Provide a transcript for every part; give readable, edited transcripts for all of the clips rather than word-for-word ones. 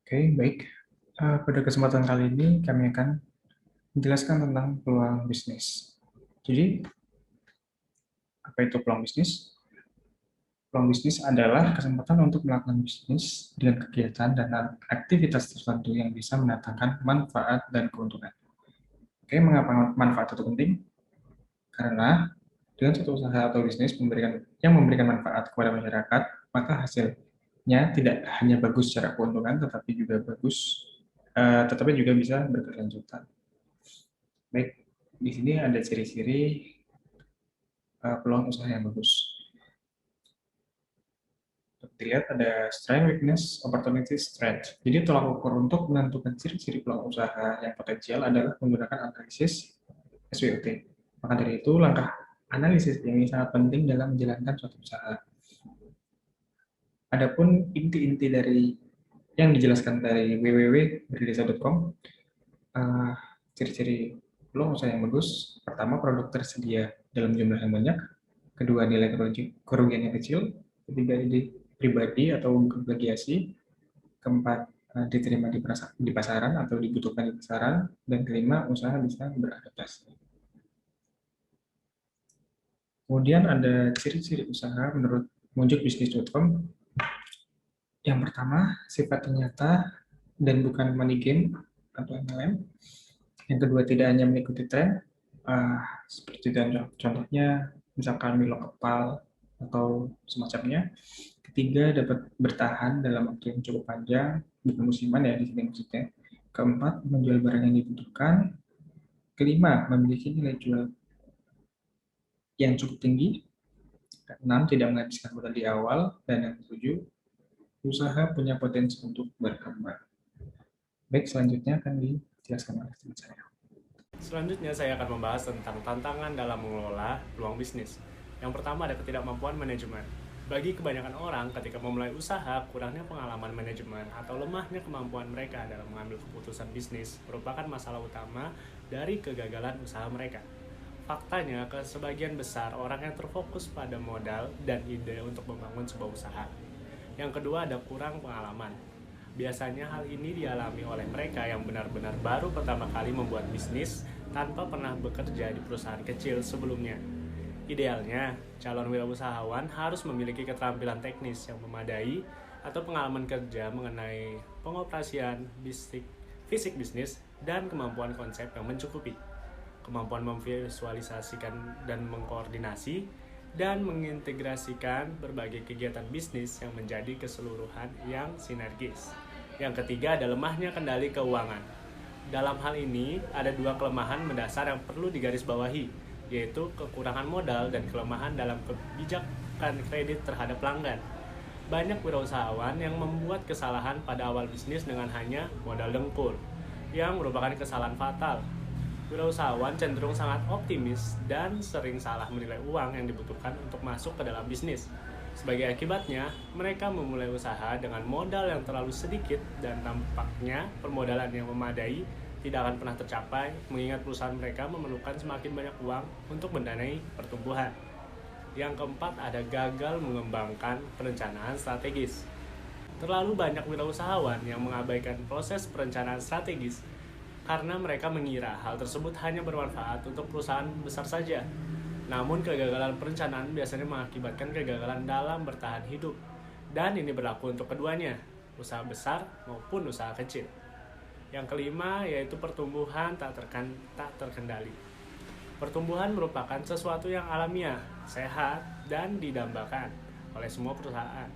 Oke, baik. Pada kesempatan kali ini kami akan menjelaskan tentang peluang bisnis. Jadi, apa itu peluang bisnis? Peluang bisnis adalah kesempatan untuk melakukan bisnis dengan kegiatan dan aktivitas tertentu yang bisa mendatangkan manfaat dan keuntungan. Oke, mengapa manfaat itu penting? Karena dengan suatu usaha atau bisnis memberikan manfaat kepada masyarakat, maka hasilnya tidak hanya bagus secara keuntungan, tetapi juga bisa berkelanjutan. Baik, di sini ada ciri-ciri peluang usaha yang bagus. Untuk dilihat ada strength, weakness, opportunity, strength. Jadi tolak ukur untuk menentukan ciri-ciri peluang usaha yang potensial adalah menggunakan analisis SWOT. Maka dari itu, langkah analisis ini sangat penting dalam menjalankan suatu usaha. Adapun inti-inti dari yang dijelaskan dari www.berdesa.com, uh, ciri-ciri peluang usaha yang bagus, pertama produk tersedia dalam jumlah yang banyak, kedua nilai kerugian yang kecil, ketiga ide pribadi atau plagiasi, keempat diterima di pasaran atau dibutuhkan di pasaran, dan kelima usaha bisa beradaptasi. Kemudian ada ciri-ciri usaha menurut munjukbisnis.com. Yang pertama, sifatnya nyata dan bukan money game atau MLM. Yang kedua, tidak hanya mengikuti tren, seperti contohnya misalkan Milo Kepal atau semacamnya. Ketiga, dapat bertahan dalam waktu yang cukup panjang, bukan musiman ya di sini maksudnya. Keempat, menjual barang yang dibutuhkan. Kelima, memiliki nilai jual yang cukup tinggi. Keenam, tidak menghabiskan modal di awal. Dan yang ketujuh, usaha punya potensi untuk berkembang. Baik, selanjutnya akan dijelaskan oleh teman saya. Selanjutnya saya akan membahas tentang tantangan dalam mengelola peluang bisnis. Yang pertama ada ketidakmampuan manajemen. Bagi kebanyakan orang, ketika memulai usaha, kurangnya pengalaman manajemen atau lemahnya kemampuan mereka dalam mengambil keputusan bisnis merupakan masalah utama dari kegagalan usaha mereka. Faktanya, sebagian besar orang yang terfokus pada modal dan ide untuk membangun sebuah usaha. Yang kedua ada kurang pengalaman. Biasanya hal ini dialami oleh mereka yang benar-benar baru pertama kali membuat bisnis tanpa pernah bekerja di perusahaan kecil sebelumnya. Idealnya, calon wirausahawan harus memiliki keterampilan teknis yang memadai atau pengalaman kerja mengenai pengoperasian fisik bisnis dan kemampuan konsep yang mencukupi. Kemampuan memvisualisasikan dan mengkoordinasi dan mengintegrasikan berbagai kegiatan bisnis yang menjadi keseluruhan yang sinergis. Yang ketiga ada lemahnya kendali keuangan. Dalam hal ini, ada dua kelemahan mendasar yang perlu digarisbawahi, yaitu kekurangan modal dan kelemahan dalam kebijakan kredit terhadap pelanggan. Banyak wirausahawan yang membuat kesalahan pada awal bisnis dengan hanya modal dengkul, yang merupakan kesalahan fatal. Wirausahawan cenderung sangat optimis dan sering salah menilai uang yang dibutuhkan untuk masuk ke dalam bisnis. Sebagai akibatnya, mereka memulai usaha dengan modal yang terlalu sedikit dan tampaknya permodalan yang memadai tidak akan pernah tercapai mengingat perusahaan mereka memerlukan semakin banyak uang untuk mendanai pertumbuhan. Yang keempat ada gagal mengembangkan perencanaan strategis. Terlalu banyak wirausahawan yang mengabaikan proses perencanaan strategis karena mereka mengira hal tersebut hanya bermanfaat untuk perusahaan besar saja. Namun kegagalan perencanaan biasanya mengakibatkan kegagalan dalam bertahan hidup. Dan ini berlaku untuk keduanya, usaha besar maupun usaha kecil. Yang kelima yaitu pertumbuhan tak terkendali. Pertumbuhan merupakan sesuatu yang alamiah, sehat, dan didambakan oleh semua perusahaan.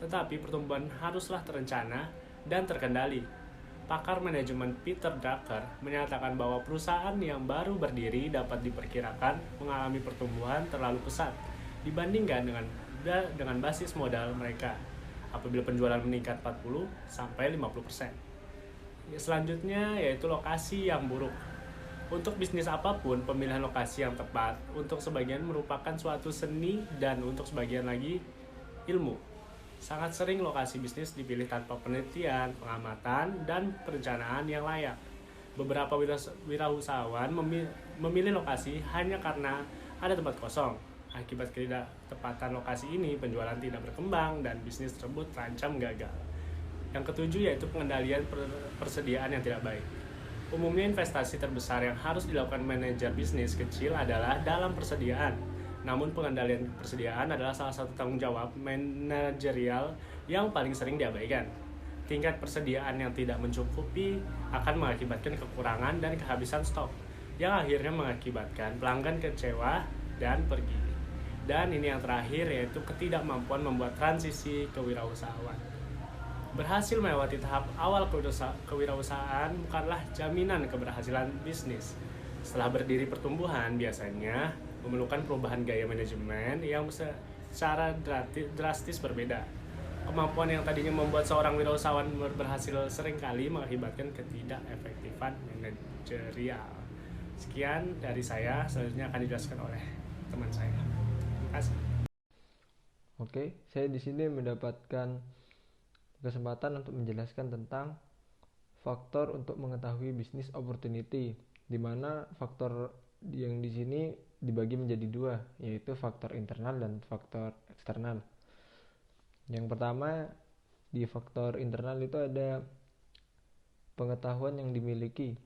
Tetapi pertumbuhan haruslah terencana dan terkendali. Pakar manajemen Peter Drucker menyatakan bahwa perusahaan yang baru berdiri dapat diperkirakan mengalami pertumbuhan terlalu pesat dibandingkan dengan basis modal mereka apabila penjualan meningkat 40 sampai 50%. Selanjutnya yaitu lokasi yang buruk. Untuk bisnis apapun, pemilihan lokasi yang tepat untuk sebagian merupakan suatu seni dan untuk sebagian lagi ilmu. Sangat sering lokasi bisnis dipilih tanpa penelitian, pengamatan, dan perencanaan yang layak. Beberapa wirausahawan memilih lokasi hanya karena ada tempat kosong Akibat ketidaktepatan lokasi ini, penjualan tidak berkembang dan bisnis tersebut terancam gagal. Yang ketujuh yaitu pengendalian persediaan yang tidak baik. Umumnya investasi terbesar yang harus dilakukan manajer bisnis kecil adalah dalam persediaan. Namun pengendalian persediaan adalah salah satu tanggung jawab manajerial yang paling sering diabaikan. Tingkat persediaan yang tidak mencukupi akan mengakibatkan kekurangan dan kehabisan stok, yang akhirnya mengakibatkan pelanggan kecewa dan pergi. Dan ini yang terakhir yaitu ketidakmampuan membuat transisi kewirausahaan. Berhasil melewati tahap awal kewirausahaan bukanlah jaminan keberhasilan bisnis. Setelah berdiri pertumbuhan, biasanya memerlukan perubahan gaya manajemen yang secara drastis berbeda. Kemampuan yang tadinya membuat seorang wirausahawan berhasil seringkali mengakibatkan ketidakefektifan manajerial. Sekian dari saya, selanjutnya akan dijelaskan oleh teman saya. Terima kasih. Oke, saya di sini mendapatkan kesempatan untuk menjelaskan tentang faktor untuk mengetahui bisnis opportunity, di mana faktor yang di sini dibagi menjadi dua, yaitu faktor internal dan faktor eksternal. Yang pertama, di faktor internal itu ada pengetahuan yang dimiliki.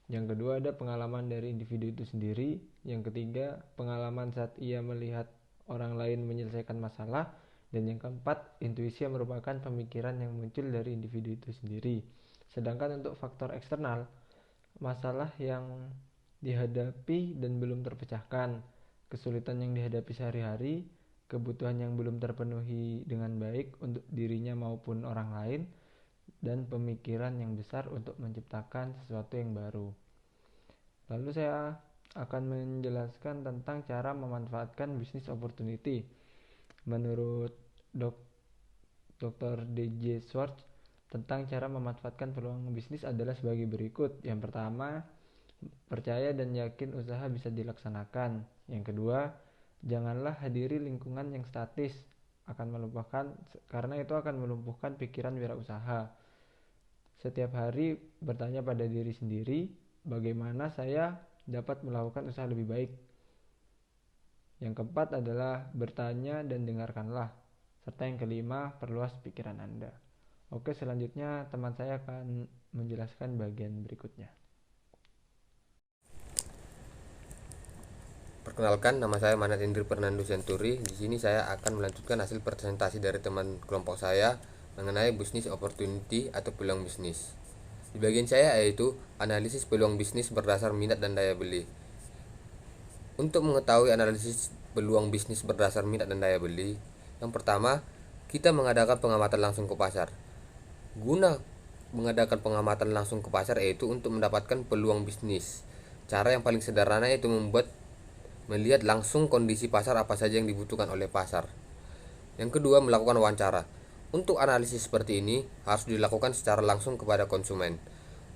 Yang kedua, ada pengalaman dari individu itu sendiri. Yang ketiga, pengalaman saat ia melihat orang lain menyelesaikan masalah. Dan yang keempat, intuisi yang merupakan pemikiran yang muncul dari individu itu sendiri. Sedangkan untuk faktor eksternal, masalah yang dihadapi dan belum terpecahkan, kesulitan yang dihadapi sehari-hari, kebutuhan yang belum terpenuhi dengan baik untuk dirinya maupun orang lain, dan pemikiran yang besar untuk menciptakan sesuatu yang baru. Lalu saya akan menjelaskan tentang cara memanfaatkan business opportunity. Menurut Dr. D.J. Schwartz, tentang cara memanfaatkan peluang bisnis adalah sebagai berikut. Yang pertama, percaya dan yakin usaha bisa dilaksanakan. Yang kedua, janganlah hadiri lingkungan yang statis, karena itu akan melumpuhkan pikiran wirausaha. Setiap hari bertanya pada diri sendiri, bagaimana saya dapat melakukan usaha lebih baik. Yang keempat adalah bertanya dan dengarkanlah. Serta yang kelima, perluas pikiran Anda. Oke, selanjutnya teman saya akan menjelaskan bagian berikutnya. Perkenalkan, nama saya Manat Indri Fernando Senturi. Di sini saya akan melanjutkan hasil presentasi dari teman kelompok saya mengenai business opportunity atau peluang bisnis. Di bagian saya yaitu analisis peluang bisnis berdasar minat dan daya beli. Untuk mengetahui analisis peluang bisnis berdasar minat dan daya beli, yang pertama, kita mengadakan pengamatan langsung ke pasar. Guna mengadakan pengamatan langsung ke pasar yaitu untuk mendapatkan peluang bisnis. Cara yang paling sederhana yaitu melihat langsung kondisi pasar apa saja yang dibutuhkan oleh pasar. Yang kedua, melakukan wawancara. Untuk analisis seperti ini harus dilakukan secara langsung kepada konsumen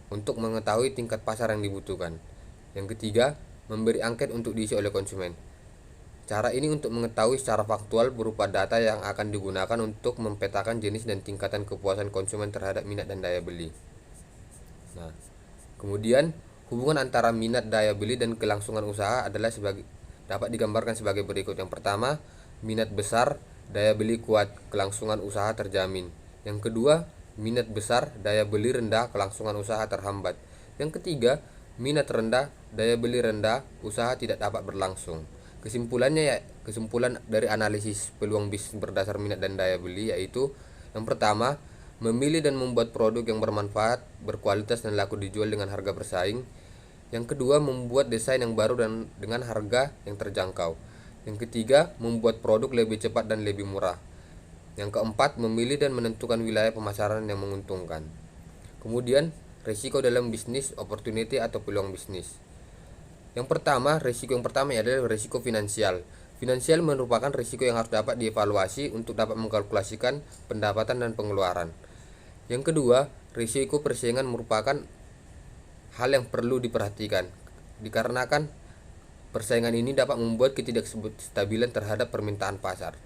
untuk mengetahui tingkat pasar yang dibutuhkan. Yang ketiga, memberi angket untuk diisi oleh konsumen. Cara ini untuk mengetahui secara faktual berupa data yang akan digunakan untuk mempetakan jenis dan tingkatan kepuasan konsumen terhadap minat dan daya beli. Nah, kemudian hubungan antara minat daya beli dan kelangsungan usaha dapat digambarkan sebagai berikut. Yang pertama, minat besar, daya beli kuat, kelangsungan usaha terjamin. Yang kedua, minat besar, daya beli rendah, kelangsungan usaha terhambat. Yang ketiga, minat rendah, daya beli rendah, usaha tidak dapat berlangsung. Kesimpulan dari analisis peluang bisnis berdasar minat dan daya beli yaitu yang pertama, memilih dan membuat produk yang bermanfaat, berkualitas dan laku dijual dengan harga bersaing. Yang kedua, membuat desain yang baru dan dengan harga yang terjangkau. Yang ketiga, membuat produk lebih cepat dan lebih murah. Yang keempat, memilih dan menentukan wilayah pemasaran yang menguntungkan. Kemudian, risiko dalam bisnis opportunity atau peluang bisnis. Yang pertama, risiko yang pertama adalah risiko finansial. Finansial merupakan risiko yang harus dapat dievaluasi untuk dapat mengkalkulasikan pendapatan dan pengeluaran. Yang kedua, risiko persaingan merupakan hal yang perlu diperhatikan, dikarenakan persaingan ini dapat membuat ketidakstabilan terhadap permintaan pasar.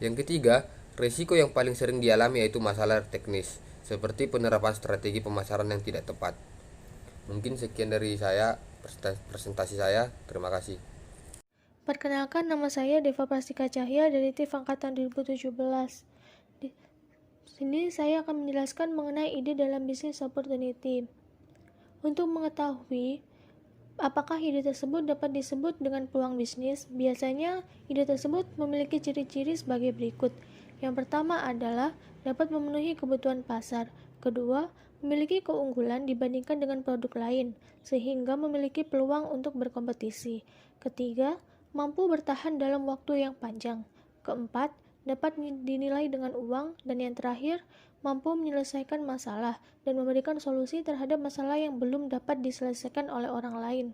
Yang ketiga, risiko yang paling sering dialami yaitu masalah teknis, seperti penerapan strategi pemasaran yang tidak tepat. Mungkin sekian dari saya, presentasi saya. Terima kasih. Perkenalkan, nama saya Deva Prastika Cahya dari TIF Angkatan 2017. Di sini saya akan menjelaskan mengenai ide dalam bisnis opportunity. Untuk mengetahui apakah ide tersebut dapat disebut dengan peluang bisnis, biasanya ide tersebut memiliki ciri-ciri sebagai berikut. Yang pertama adalah dapat memenuhi kebutuhan pasar. Kedua, memiliki keunggulan dibandingkan dengan produk lain, sehingga memiliki peluang untuk berkompetisi. Ketiga, mampu bertahan dalam waktu yang panjang. Keempat, dapat dinilai dengan uang. Dan yang terakhir, mampu menyelesaikan masalah dan memberikan solusi terhadap masalah yang belum dapat diselesaikan oleh orang lain.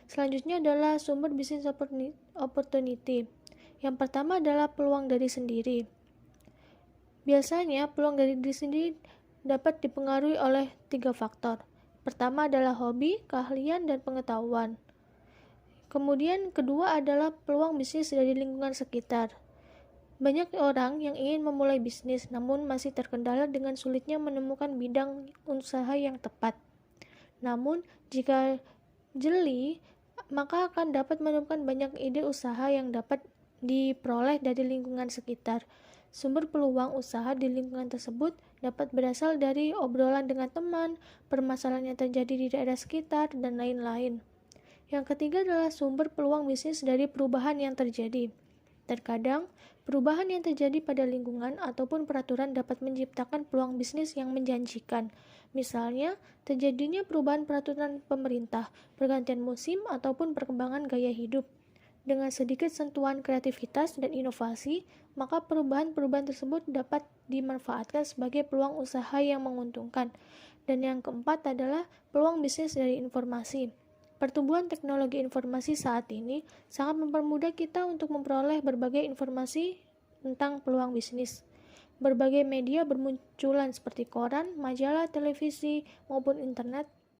Selanjutnya adalah sumber bisnis opportunity. Yang pertama adalah peluang dari sendiri. Biasanya peluang dari diri sendiri dapat dipengaruhi oleh 3 faktor. Pertama adalah hobi, keahlian, dan pengetahuan. Kemudian kedua adalah peluang bisnis dari lingkungan sekitar. Banyak orang yang ingin memulai bisnis namun masih terkendala dengan sulitnya menemukan bidang usaha yang tepat. Namun jika jeli, maka akan dapat menemukan banyak ide usaha yang dapat diperoleh dari lingkungan sekitar. Sumber peluang usaha di lingkungan tersebut dapat berasal dari obrolan dengan teman, permasalahan yang terjadi di daerah sekitar, dan lain-lain. Yang ketiga adalah sumber peluang bisnis dari perubahan yang terjadi. Terkadang, perubahan yang terjadi pada lingkungan ataupun peraturan dapat menciptakan peluang bisnis yang menjanjikan. Misalnya, terjadinya perubahan peraturan pemerintah, pergantian musim, ataupun perkembangan gaya hidup. Dengan sedikit sentuhan kreativitas dan inovasi, maka perubahan-perubahan tersebut dapat dimanfaatkan sebagai peluang usaha yang menguntungkan. Dan yang keempat adalah peluang bisnis dari informasi. Pertumbuhan teknologi informasi saat ini sangat mempermudah kita untuk memperoleh berbagai informasi tentang peluang bisnis. Berbagai media bermunculan seperti koran, majalah, televisi, maupun internet